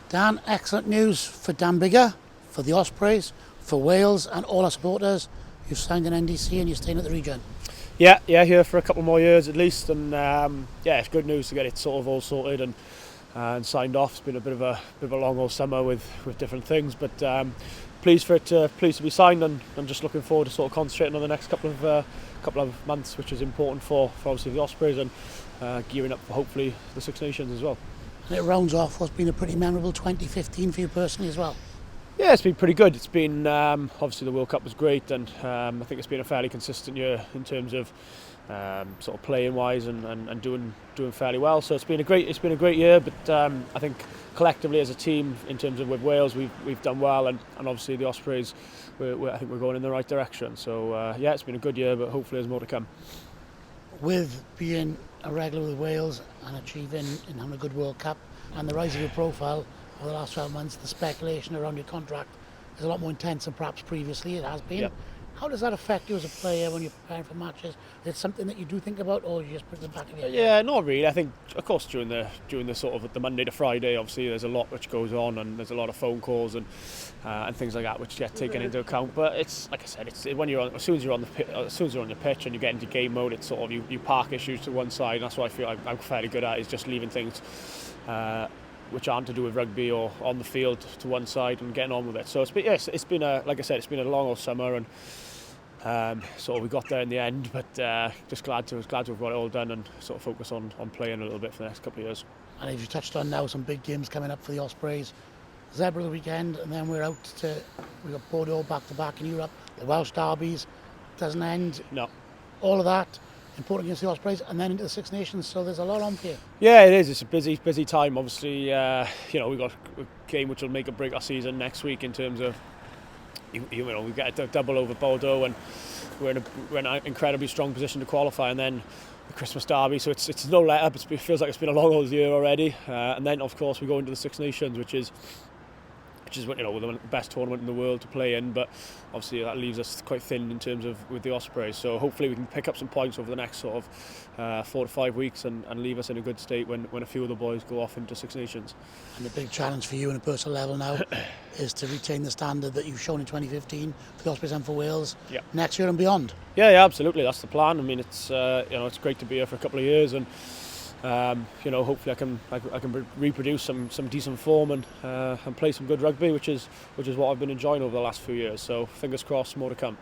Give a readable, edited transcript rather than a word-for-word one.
Dan, excellent news for Dan Biggar, for the Ospreys, for Wales and all our supporters. You've signed an NDC and you're staying at the region. Yeah, here for a couple more years at least, and it's good news to get it sort of all sorted and signed off. It's been a bit of a long old summer with different things, but pleased to be signed, and I'm just looking forward to sort of concentrating on the next couple of months, which is important for obviously the Ospreys, and gearing up for hopefully the Six Nations as well. And it rounds off what's been a pretty memorable 2015 for you personally as well. Yeah, it's been pretty good. It's been obviously the World Cup was great, and I think it's been a fairly consistent year in terms of sort of playing wise and doing fairly well. So it's been a great year. But I think collectively as a team, in terms of with Wales, we've done well, and obviously the Ospreys, I think we're going in the right direction. So it's been a good year, but hopefully there's more to come. With being a regular with Wales and achieving and having a good World Cup and the rise of your profile over the last 12 months, the speculation around your contract is a lot more intense than perhaps previously it has been. Yep. How does that affect you as a player when you're preparing for matches? Is it something that you do think about, or you just put it in the back of your head? Yeah, not really. I think, of course, during the sort of the Monday to Friday, obviously there's a lot which goes on, and there's a lot of phone calls and things like that which get taken into account. But it's like I said, it's when you're on, as soon as you're on the pitch and you get into game mode, it's sort of you park issues to one side. And that's what I feel I'm fairly good at, is just leaving things which aren't to do with rugby or on the field to one side and getting on with it. So it's been like I said, it's been a long old summer, and so we got there in the end, but just glad to have got it all done and sort of focus on playing a little bit for the next couple of years. And as you touched on now, some big games coming up for the Ospreys. Zebra the weekend, and then we've got Bordeaux back to back in Europe. The Welsh derbies doesn't end. No. All of that important against the Ospreys, and then into the Six Nations. So there's a lot on here. Yeah, it is. It's a busy time. Obviously, we've got a game which will make or break our season next week in terms of. We get a double over Bordeaux, and we're in an incredibly strong position to qualify, and then the Christmas derby. So it's no let up. It feels like it's been a long old year already, and then of course we go into the Six Nations, which is the best tournament in the world to play in, but obviously that leaves us quite thin in terms of with the Ospreys. So hopefully we can pick up some points over the next sort of 4 to 5 weeks and leave us in a good state when a few of the boys go off into Six Nations. And the big challenge for you on a personal level now is to retain the standard that you've shown in 2015 for the Ospreys and for Wales next year and beyond. Yeah, absolutely. That's the plan. I mean, it's it's great to be here for a couple of years, and hopefully I can reproduce some decent form and play some good rugby, which is what I've been enjoying over the last few years. So fingers crossed, more to come.